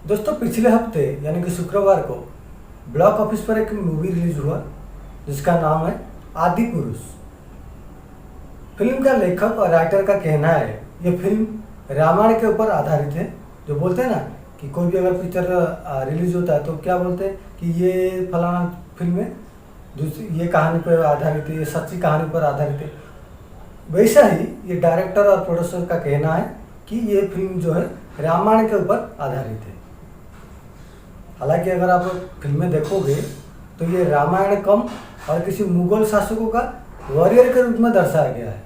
दोस्तों पिछले हफ्ते यानी कि शुक्रवार को ब्लॉक ऑफिस पर एक मूवी रिलीज हुआ जिसका नाम है आदि पुरुष। फिल्म का लेखक और राइटर का कहना है ये फिल्म रामायण के ऊपर आधारित है। जो बोलते हैं ना कि कोई भी अगर पिक्चर रिलीज होता है तो क्या बोलते हैं कि ये फलाना फिल्म है, दूसरी ये कहानी पर आधारित है, ये सच्ची कहानी पर आधारित है। वैसा ही ये डायरेक्टर और प्रोड्यूसर का कहना है कि ये फिल्म जो है रामायण के ऊपर आधारित है। हालांकि अगर आप फिल्में देखोगे तो ये रामायण कम और किसी मुगल शासकों का वॉरियर के रूप में दर्शाया गया है।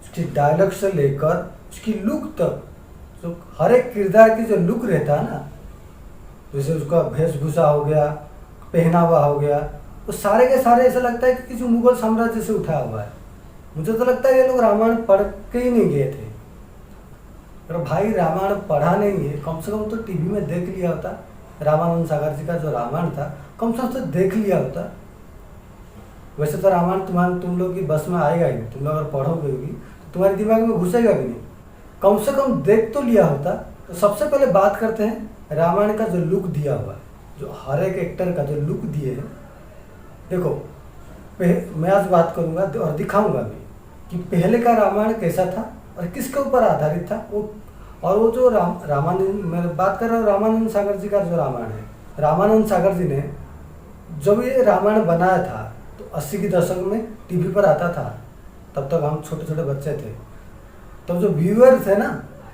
उसकी डायलॉग से लेकर उसकी लुक तक, जो हर एक किरदार की जो लुक रहता है ना, जैसे उसका वेशभूषा हो गया, पहनावा हो गया, वो सारे के सारे ऐसा लगता है कि किसी मुगल साम्राज्य से उठा हुआ है। मुझे तो लगता है ये लोग रामायण पढ़ के ही नहीं गए थे। अगर भाई रामायण पढ़ा नहीं है, कम से कम तो टीवी में देख लिया होता। रामानंद सागर जी का जो रामायण था कम से कम तो देख लिया होता। वैसे तो रामायण तुम लोग की बस में आएगा ही नहीं। तुम लोग अगर पढ़ोगे भी तो तुम्हारे दिमाग में घुसेगा भी नहीं। कम से कम देख तो लिया होता। तो सबसे पहले बात करते हैं रामायण का जो लुक दिया हुआ है, जो हर एक एक्टर का जो लुक दिए है। देखो मैं आज बात करूंगा और दिखाऊंगा भी कि पहले का रामायण कैसा था और किसके ऊपर आधारित था। वो जो रामानंद, मैं बात कर रहा हूँ रामानंद सागर जी का जो रामायण है। रामानंद सागर जी ने जब ये रामायण बनाया था तो 80 के दशक में टीवी पर आता था। तब तक हम छोटे छोटे बच्चे थे। तो जो व्यूअर थे ना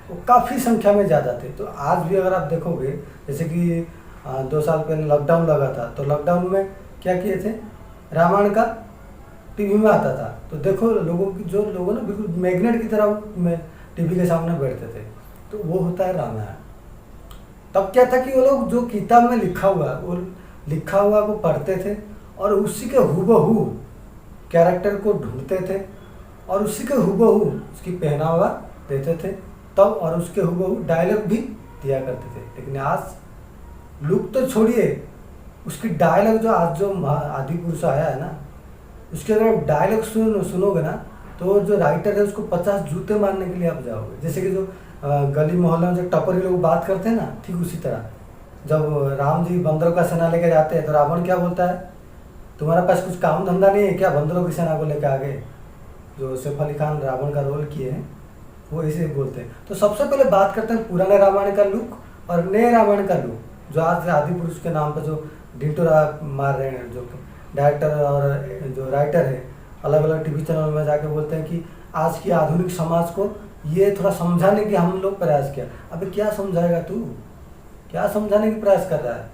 वो काफ़ी संख्या में ज़्यादा थे। तो आज भी अगर आप देखोगे, जैसे कि 2 साल पहले लॉकडाउन लगा था, तो लॉकडाउन में क्या किए थे, रामायण का टीवी में आता था। तो देखो लोगों ने बिल्कुल मैग्नेट की तरह टीवी के सामने बैठते थे। तो वो होता है रामायण। तब क्या था कि वो लोग जो किताब में लिखा हुआ को पढ़ते थे और उसी के हूबहू कैरेक्टर को ढूंढते थे और उसी के हूबहू उसकी पहनावा देते थे तब, और उसके हूबहू डायलॉग भी दिया करते थे। लेकिन आज लुक तो छोड़िए, उसकी डायलॉग जो आज जो आदि पुरुष आया है ना, उसके अगर डायलॉग सुनोगे ना तो जो राइटर है उसको 50 जूते मारने के लिए आप जाओगे। जैसे कि जो गली मोहल्ले में जो टपरी लोग बात करते हैं ना, ठीक उसी तरह जब राम जी बंदरों का सेना लेकर जाते हैं तो रावण क्या बोलता है, तुम्हारे पास कुछ काम धंधा नहीं है क्या, बंदरों की सेना को लेकर आ गए। जो सैफ अली खान रावण का रोल किए हैं वो ऐसे बोलते हैं। तो सबसे पहले बात करते हैं पुराने रामायण का लुक और नए रामायण का लुक, जो आज आदि पुरुष के नाम पर जो ढिंटोरा मार रहे हैं, जो डायरेक्टर और जो राइटर है अलग अलग टीवी चैनल में जाके बोलते हैं कि आज की आधुनिक समाज को ये थोड़ा समझाने की हम लोग प्रयास किया। अबे क्या समझाएगा तू, क्या समझाने की प्रयास कर रहा है?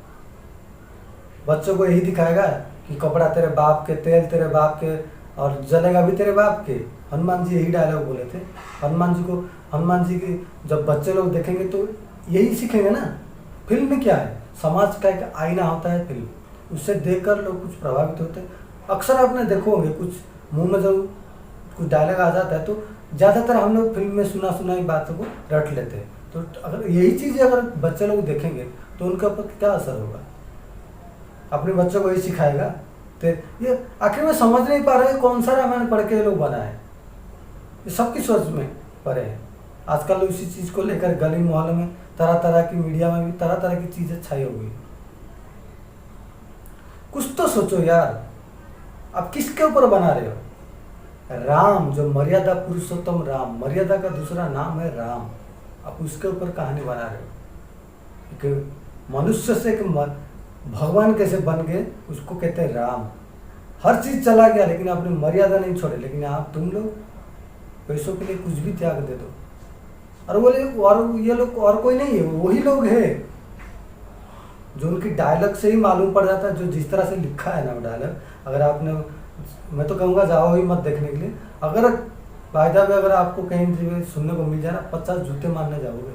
बच्चों को यही दिखाएगा कि कपड़ा तेरे बाप के, तेल तेरे बाप के और जलेगा भी तेरे बाप के। हनुमान जी यही डायलॉग बोले थे। हनुमान जी की जब बच्चे लोग देखेंगे तो यही सीखेंगे ना। फिल्म में क्या है, समाज का एक आईना होता है फिल्म, उससे देखकर लोग कुछ प्रभावित होते हैं। अक्सर आपने देखो होंगे कुछ मुंह में जब कुछ डायलॉग आ जाता है तो ज़्यादातर हम लोग फिल्म में सुनाई बातों को रट लेते हैं। तो अगर यही चीज़ें अगर बच्चे लोग देखेंगे तो उनके ऊपर क्या असर होगा? अपने बच्चों को यही सिखाएगा। तो ये आखिर में समझ नहीं पा रहे कौन सा रामायण पढ़ के लोग बनाए। ये सबकी सोच में पड़े हैं। आजकल उसी चीज़ को लेकर गली मोहल्ले में तरह तरह की मीडिया में भी तरह तरह की चीज़ें छाई हुई। कुछ तो सोचो यार, आप किसके ऊपर बना रहे हो? राम, जो मर्यादा पुरुषोत्तम राम, मर्यादा का दूसरा नाम है राम, आप उसके ऊपर कहानी बना रहे हो। एक मनुष्य से एक भगवान कैसे बन गए उसको कहते हैं राम। हर चीज चला गया लेकिन आपने मर्यादा नहीं छोड़े। लेकिन आप तुम लोग पैसों के लिए कुछ भी त्याग दे दो। और ये लोग और कोई नहीं है, वही लोग हैं जो उनकी डायलॉग से ही मालूम पड़ जाता है। जो जिस तरह से लिखा है ना वो डायलॉग, अगर आपने, मैं तो कहूँगा जाओ ही मत देखने के लिए। अगर वायदा में अगर आपको कहीं सुनने को मिल जाए ना, 50 जूते मारने जाओगे,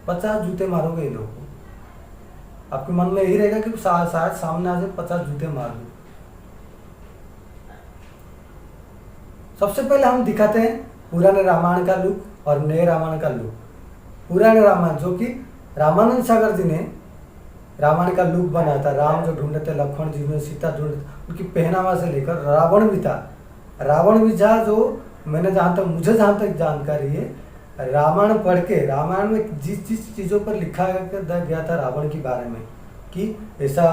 50 जूते मारोगे इन लोगों को। आपके मन में यही रहेगा कि शायद सामने आ जाए 50 जूते मार दो। सबसे पहले हम दिखाते हैं पुराने रामायण का लुक और नए रामायण का लुक। पुराने रामायण जो कि रामानंद सागर जी ने रामायण का लुक बनाया था। राम जो ढूंढे थे, लक्ष्मण जी ने सीता ढूंढे थे, उनकी पहनावा से लेकर रावण भी था। जो मुझे जहाँ तक जानकारी है, रामायण पढ़ के, रामायण में जिस जिस चीज़ों पर लिखा गया था रावण के बारे में कि ऐसा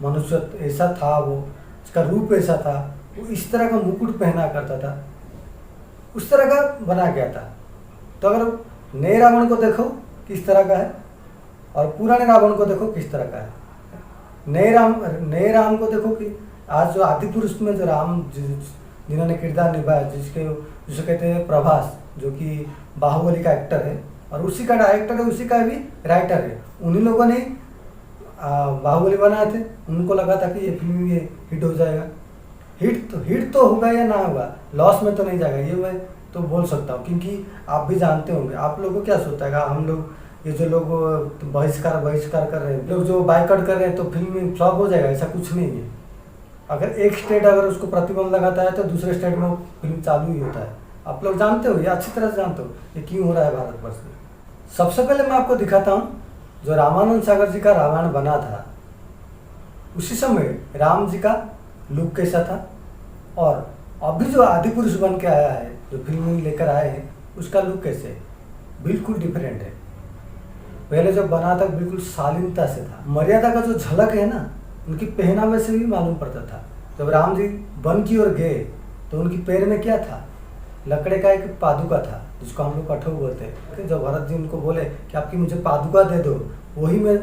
मनुष्य ऐसा था, वो उसका रूप ऐसा था, वो इस तरह का मुकुट पहना करता था, उस तरह का बना गया था। तो अगर नए रावण को देखो किस तरह का है और पुराने रावण को देखो किस तरह का है। नए राम को देखो कि आज जो आदि पुरुष में जो राम जिन्होंने किरदार निभाया, जिसे कहते हैं प्रभास, जो कि बाहुबली का एक्टर है और उसी का डायरेक्टर है, उसी का भी राइटर है। उन्हीं लोगों ने बाहुबली बनाए थे। उनको लगा था कि ये फिल्म ये हिट हो जाएगा। हिट तो होगा या ना होगा, लॉस में तो नहीं जाएगा, ये मैं तो बोल सकता हूँ। क्योंकि आप भी जानते होंगे, आप लोगों को क्या सोचता है हम लोग, ये जो लोग बहिष्कार कर रहे हैं, लोग जो बाइकआउट कर रहे हैं, तो फिल्म फ्लॉप हो जाएगा, ऐसा कुछ नहीं है। अगर एक स्टेट अगर उसको प्रतिबंध लगाता है तो दूसरे स्टेट में फिल्म चालू ही होता है। आप लोग जानते हो, ये अच्छी तरह से जानते हो ये क्यों हो रहा है भारतवर्ष में। सबसे पहले मैं आपको दिखाता हूँ जो रामानंद सागर जी का रामायण बना था, उसी समय राम जी का लुक कैसा था और अभी जो आदि पुरुष बन के आया है, जो फिल्म लेकर आए हैं, उसका लुक कैसे है, बिल्कुल डिफरेंट है। पहले जब बना था बिल्कुल शालीनता से था। मर्यादा का जो झलक है ना, उनकी पहनावे से भी मालूम पड़ता था। जब राम जी वन की ओर गए तो उनकी पैर में क्या था, लकड़े का एक पादुका था, जिसको हम लोग कठौ बोलते हैं। जब भरत जी उनको बोले कि आपकी मुझे पादुका दे दो, वही मैं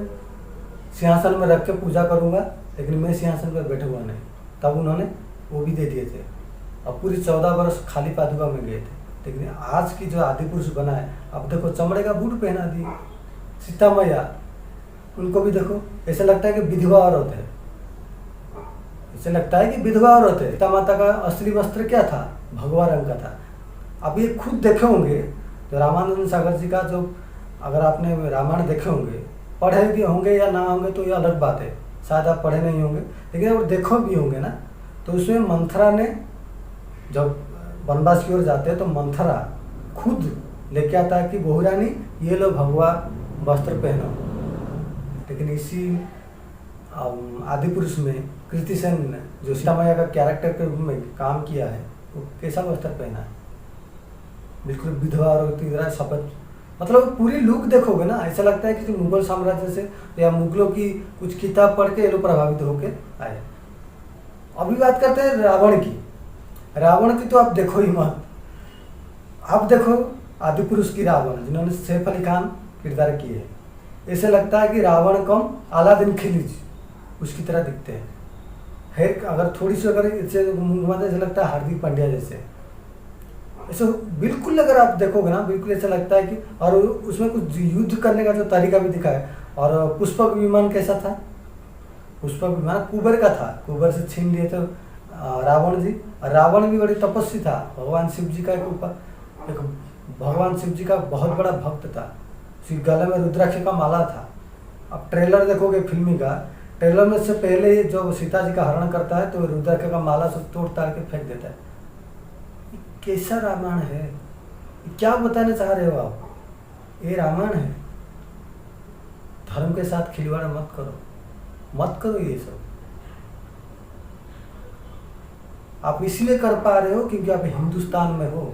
सिंहासन में रख के पूजा करूँगा, लेकिन मैं सिंहासन पर बैठा हुआ नहीं, तब उन्होंने वो भी दे दिए थे। अब पूरी 14 वर्ष खाली पादुका में गए थे। लेकिन आज की जो आदि पुरुष बना है, अब देखो चमड़े का बूट पहना दिए। सीता मैया, उनको भी देखो, ऐसा लगता है कि विधवा औरत है, ऐसे लगता है कि विधवा औरत है। सीता माता का असली वस्त्र क्या था, भगवा रंग का था। अब ये खुद देखे होंगे तो रामानंद सागर जी का जो, अगर आपने रामायण देखे होंगे, पढ़े भी होंगे या ना होंगे तो ये अलग बात है, शायद आप पढ़े नहीं होंगे, लेकिन अगर देखो भी होंगे ना, तो उसमें मंथरा ने जब वनवास की ओर जाते हैं तो मंथरा खुद लेके आता है कि बहू रानी ये लो भगवा वस्त्र पहनो। लेकिन इसी आदि पुरुष में कृति सेन ने जो सीता मैया का कैरेक्टर के रूप में काम किया है, वो कैसा वस्त्र पहना है, बिल्कुल विधवा और तीसरा शपथ, मतलब पूरी लुक देखोगे ना, ऐसा लगता है कि मुगल साम्राज्य से या मुगलों की कुछ किताब पढ़ के ये लोग प्रभावित होके आए। अभी बात करते हैं रावण की। रावण की तो आप देखो ही मत। आप देखो आदि पुरुष की रावण, जिन्होंने सैफ अली खान किरदार किए हैं, ऐसे लगता है कि रावण कम अलादीन खिलजी उसकी तरह दिखते हैं। हेयर अगर थोड़ी सी अगर इससे घुमाते ऐसा लगता है हार्दिक पांड्या जैसे, ऐसे बिल्कुल अगर आप देखोगे ना, बिल्कुल ऐसा लगता है कि, और उसमें कुछ युद्ध करने का जो तरीका भी दिखा है। और पुष्पक विमान कैसा था, पुष्पक विमान कुबर का था, कुबर से छीन लिए थे रावण जी। रावण भी बड़ी तपस्वी था, भगवान शिव जी का एक भगवान शिव जी का बहुत बड़ा भक्त था। गले में रुद्राक्ष का माला था। अब ट्रेलर देखोगे फिल्मी का, ट्रेलर में से पहले जो सीता जी का हरण करता है तो रुद्राक्ष का माला सब तोड़ ताड़ के फेंक देता है। कैसा रामायण है, क्या बताना चाह रहे हो आप, ये रामायण है। धर्म के साथ खिलवाड़ मत करो ये सब। आप इसलिए कर पा रहे हो क्योंकि आप हिंदुस्तान में हो,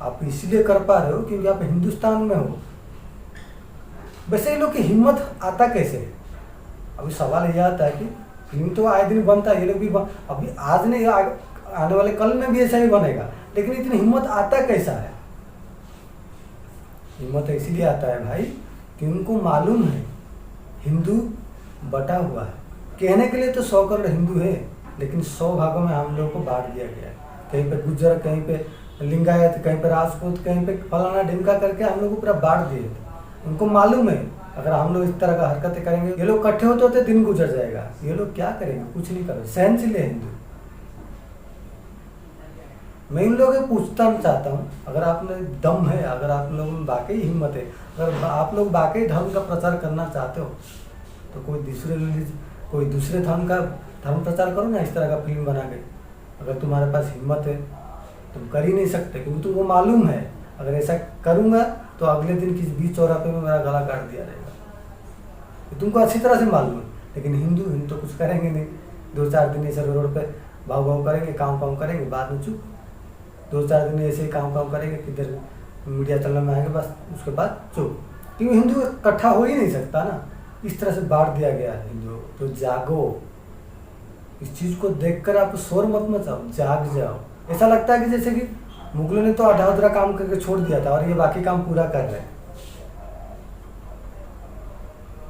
आप इसलिए कर पा रहे हो क्योंकि आप हिंदुस्तान में हो। वैसे ये लोग की हिम्मत आता कैसे है, अभी सवाल यह आता है कि फिल्म तो आए दिन बनता है, ये लोग भी अभी आज नहीं आने वाले कल में भी ऐसा ही बनेगा, लेकिन इतनी हिम्मत आता कैसा है। हिम्मत इसलिए आता है भाई कि उनको मालूम है हिंदू बटा हुआ है। कहने के लिए तो 100 करोड़ हिंदू है, लेकिन 100 भागों में हम लोगों को बांट दिया गया है। कहीं पे गुज्जर, कहीं पे लिंगायत, कहीं पे राजपूत, कहीं पे फलाना ढिमका करके हम लोग को पूरा बांट दिए थे। उनको मालूम है अगर हम लोग इस तरह का हरकतें करेंगे, ये लोग इकट्ठे होते होते दिन गुजर जाएगा। ये लोग क्या करेंगे, कुछ नहीं करेंगे, सहनशील है हिंदू। मैं इन लोगों को पूछना चाहता हूँ, अगर आप में दम है, अगर आप लोगों में वाकई हिम्मत है, अगर आप लोग वाकई धर्म का प्रचार करना चाहते हो, तो कोई दूसरे धर्म का धर्म प्रचार करो ना, इस तरह का फिल्म बना के। अगर तुम्हारे पास हिम्मत है, तुम कर ही नहीं सकते, क्योंकि तुमको मालूम है अगर ऐसा करूँगा तो अगले दिन किसी बीच चौराहे में मेरा गला काट दिया जाएगा। तुमको अच्छी तरह से मालूम है। लेकिन हिंदू तो कुछ करेंगे नहीं, 2-4 दिन ऐसे रोड पे भाव करेंगे, काम करेंगे, बाद में चुप। 2-4 दिन ऐसे ही काम करेंगे, किधर मीडिया चलने में आएंगे, बस उसके बाद चुप। क्योंकि हिंदू इकट्ठा हो ही नहीं सकता ना, इस तरह से बांट दिया गया है हिंदू। तो जागो, इस चीज़ को देखकर आप शोर मत मचाओ, जाग जाओ। ऐसा लगता है कि जैसे कि मुगलों ने तो आधा अधूरा काम करके छोड़ दिया था और ये बाकी काम पूरा कर रहे हैं।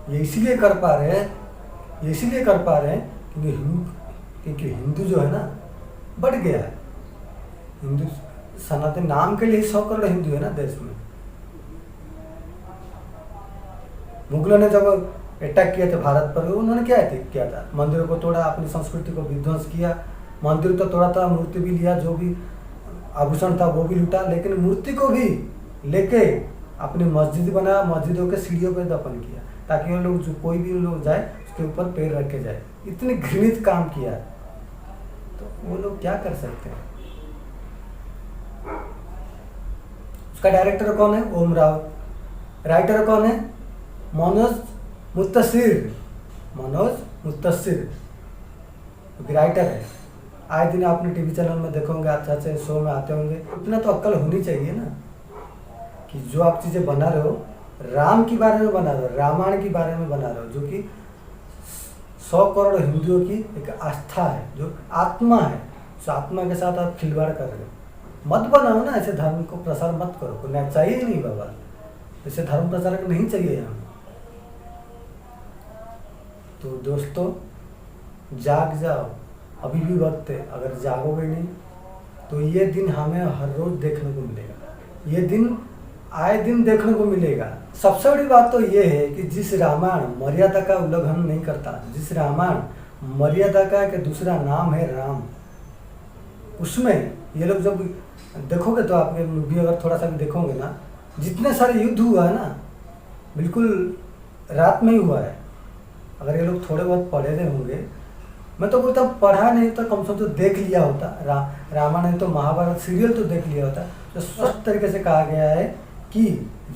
ये इसीलिए कर पा रहे हैं, ये इसीलिए कर पा रहे हैं क्योंकि हिंदू जो है ना बढ़ गया है। हिंदू सनातन नाम के लिए 100 करोड़ हिंदू है ना देश में। मुगलों ने जब अटैक किया था भारत पर, उन्होंने क्या किया था? मंदिरों को तोड़ा, अपनी संस्कृति को विध्वंस किया। मंदिर तो तोड़ा था, मूर्ति भी लिया, जो भी आभूषण था वो भी लूटा, लेकिन मूर्ति को भी लेके अपनी मस्जिद बनाया, मस्जिदों के सीढ़ियों पर दफन किया, ताकि वो लोग जो कोई भी लोग जाए उसके ऊपर पैर रख के जाए। इतने घृणित काम किया, तो वो लोग क्या कर सकते हैं? उसका डायरेक्टर कौन है? ओम राव। राइटर कौन है? मनोज मुत्तसिर। मनोज मुत्तसिर राइटर है। आए दिन आपने टीवी चैनल में देखोगे, अच्छे अच्छे शो में आते होंगे। इतना तो अक्ल होनी चाहिए ना कि जो आप चीज़ें बना रहे हो, राम के बारे में बना रहे हो, रामायण के बारे में बना रहे हो, जो कि 100 करोड़ हिंदुओं की एक आस्था है, जो आत्मा है। उस आत्मा के साथ आप खिलवाड़ कर रहे हो। मत बनाओ ना, ऐसे धर्म को प्रसार मत करो, कोई चाहिए ही नहीं बाबा, ऐसे धर्म प्रचारक नहीं चाहिए हमें। तो दोस्तों जाग जाओ, अभी भी वक्त है। अगर जागोगे नहीं तो ये दिन हमें हर रोज देखने को मिलेगा, ये दिन आए दिन देखने को मिलेगा। सबसे बड़ी बात तो ये है कि जिस रामायण मर्यादा का उल्लंघन नहीं करता, जिस रामायण मर्यादा का के दूसरा नाम है राम, उसमें ये लोग जब देखोगे तो आपके मूवी अगर थोड़ा सा भी देखोगे ना, जितने सारे युद्ध हुआ है ना, बिल्कुल रात में ही हुआ है। अगर ये लोग थोड़े बहुत पढ़े रहे होंगे, मैं तो बोलता पढ़ा नहीं तो कम से कम तो देख लिया होता। रामायण नहीं तो महाभारत सीरियल तो देख लिया होता। तो स्पष्ट तरीके से कहा गया है कि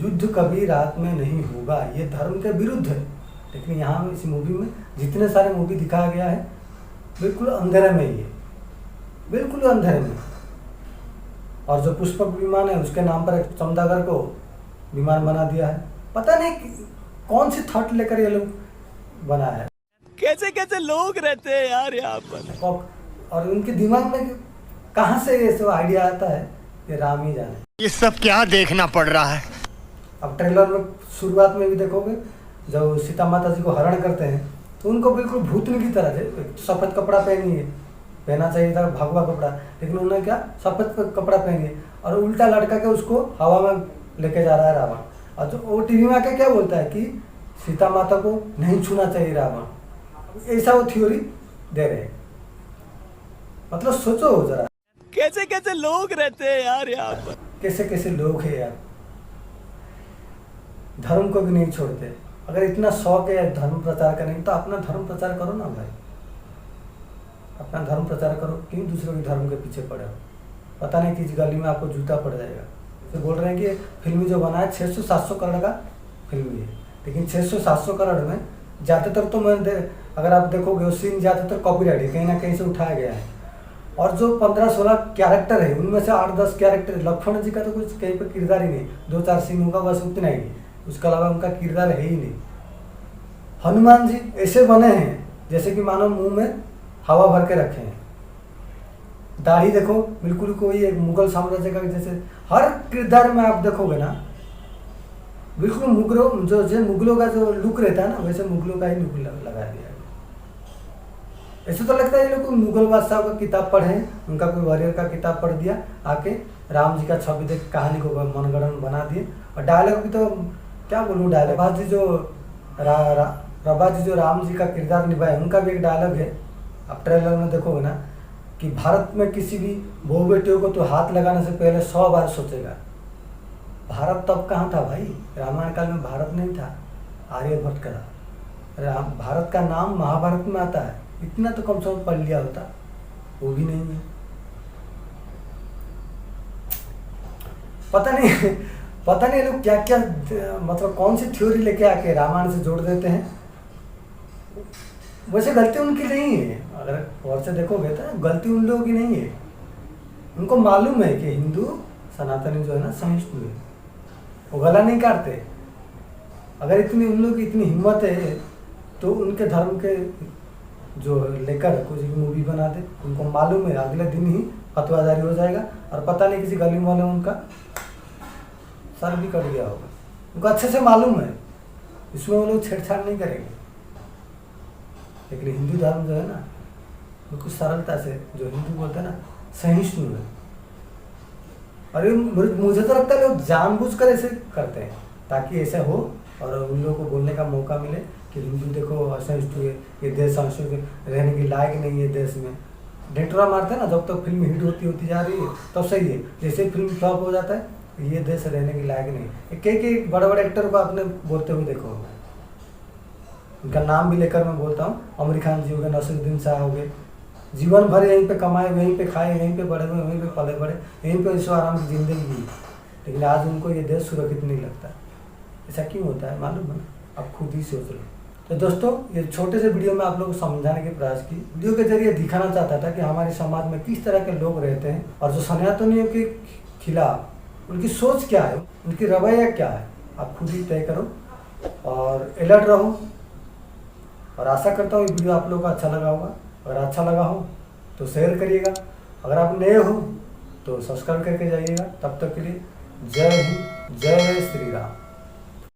युद्ध कभी रात में नहीं होगा, ये धर्म के विरुद्ध है। लेकिन यहाँ इस मूवी में जितने सारे मूवी दिखाया गया है, बिल्कुल अंधेरे में ही है, बिल्कुल अंधेरे में। और जो पुष्पक विमान है उसके नाम पर एक सौदागर को विमान बना दिया है। पता नहीं कौन सी थॉट लेकर ये लोग बनाया है। कैसे कैसे लोग रहते हैं यार यहाँ पर, और उनके दिमाग में कहाँ से ये सब आइडिया आता है, ये राम ही जाने। ये सब क्या देखना पड़ रहा है। अब ट्रेलर में शुरुआत में भी देखोगे, जब सीता माता जी को हरण करते हैं तो उनको बिल्कुल भूतनी की तरह से सफ़ेद कपड़ा पहना चाहिए था, भगवा कपड़ा, लेकिन उन्होंने क्या सफ़ेद कपड़ा पहनिए और उल्टा लटका के उसको हवा में लेके जा रहा है रावण। और जो वो टीवी में आके क्या बोलता है कि सीता माता को नहीं छूना चाहिए रावण, ऐसा वो थ्योरी दे रहे हैं। मतलब सोचो जरा, कैसे कैसे लोग रहते हैं यार यहाँ पर, कैसे कैसे लोग हैं यार, धर्म को भी नहीं छोड़ते। अगर इतना शौक है धर्म प्रचार करने तो अपना धर्म प्रचार करो ना भाई, अपना धर्म प्रचार करो। क्यों दूसरों के धर्म के पीछे पड़े हो? पता नहीं किस गली में आपको जूता पड़ जाएगा। तो बोल रहे हैं कि फिल्म जो बना है 600-700 करोड़ का फिल्म है, लेकिन 600-700 करोड़ में ज़्यादातर तो अगर आप देखोगे वो सीन ज़्यादातर कॉपीराइट है, कहीं ना कहीं से उठाया गया है। और जो 15-16 कैरेक्टर है उनमें से 8-10 कैरेक्टर, लक्ष्मण जी का तो कुछ कहीं पर किरदार ही नहीं, 2-4 सीन होगा बस, उतना ही, उसके अलावा उनका किरदार है ही नहीं। हनुमान जी ऐसे बने हैं जैसे कि मानो मुंह में हवा भर के रखे हैं। दाढ़ी देखो बिल्कुल कोई एक मुगल साम्राज्य का, जैसे हर किरदार में आप देखोगे ना बिल्कुल मुगलों का जो लुक रहता है ना, वैसे मुगलों का ही लुक लगा दिया है। ऐसे तो लगता है ये लोग मुगल बादशाह का किताब पढ़े, उनका कोई वॉरियर का किताब पढ़ दिया, आके राम जी का छवि देख कहानी को मनगढ़ंत बना दिए। और डायलॉग भी तो क्या बोलूँ, डायलॉग प्रभास जी जो राम जी का किरदार निभाए, उनका भी एक डायलॉग है, आप ट्रेलर में देखोगे ना, कि भारत में किसी भी बहू बेटियों को तो हाथ लगाने से पहले 100 बार सोचेगा। भारत तब कहाँ था भाई, रामायण काल में भारत नहीं था, आर्यभट्ट का भारत का नाम महाभारत में आता है। इतना तो कम से कम पढ़ लिया होता, वो भी नहीं है। पता नहीं लोग क्या क्या मतलब कौन सी थ्योरी लेके आके रामायण से जोड़ देते हैं। वैसे गलती उनकी नहीं है, अगर और से देखोगे तो गलती उन लोगों की नहीं है। उनको मालूम है कि हिंदू सनातनी जो है ना सहिष्णु है। वो गला नहीं काटते। अगर इतनी उन लोग की इतनी हिम्मत है तो उनके धर्म के जो लेकर कुछ मूवी बना दे। उनको मालूम है अगले दिन ही फतवा जारी हो जाएगा और पता नहीं किसी गली वाले उनका सर भी कट गया होगा। उनको अच्छे से मालूम है, इसमें वो लोग छेड़छाड़ नहीं करेंगे। लेकिन हिंदू धर्म जो है ना बिल्कुल सरलता से, जो हिंदू बोलते हैं ना, सहिष्णु है। और ये मुझे तो लगता है लोग जानबूझकर ऐसे करते हैं ताकि ऐसा हो और उन लोगों को बोलने का मौका मिले कि हिंदू देखो असहिष्णु है, ये देश असहिष्णु रहने की लायक नहीं है। देश में डेंटरा मारते हैं ना, जब तक फिल्म हिट होती जा रही है तब सही है, जैसे फिल्म फ्लॉप हो जाता है ये देश रहने की लायक नहीं। कई बड़े बड़े एक्टर को आपने बोलते हुए देखो, उनका नाम भी लेकर मैं बोलता हूँ। आमिर खान जी हो गए, नसीरुद्दीन शाह हो गए, जीवन भर यहीं पे कमाए, वहीं पे खाए, यहीं पे बड़े हुए, वहीं पे पले बड़े, यहीं पे ऐशो आराम की जिंदगी जी। लेकिन आज उनको ये देश सुरक्षित नहीं लगता। ऐसा क्यों होता है मालूम है? आप खुद ही सोच लो। तो दोस्तों, ये छोटे से वीडियो में आप लोगों को समझाने के प्रयास की, वीडियो के जरिए दिखाना चाहता था कि हमारे समाज में किस तरह के लोग रहते हैं और जो सनातनियों के खिलाफ उनकी सोच क्या है, उनकी रवैया क्या है, आप खुद ही तय करो और अलर्ट रहो। और आशा करता हूँ ये वीडियो आप लोगों को अच्छा लगा होगा। अगर अच्छा लगा हो तो शेयर करिएगा, अगर आप नए हो तो सब्सक्राइब करके जाइएगा। तब तक के लिए जय हिंद, जय श्री राम।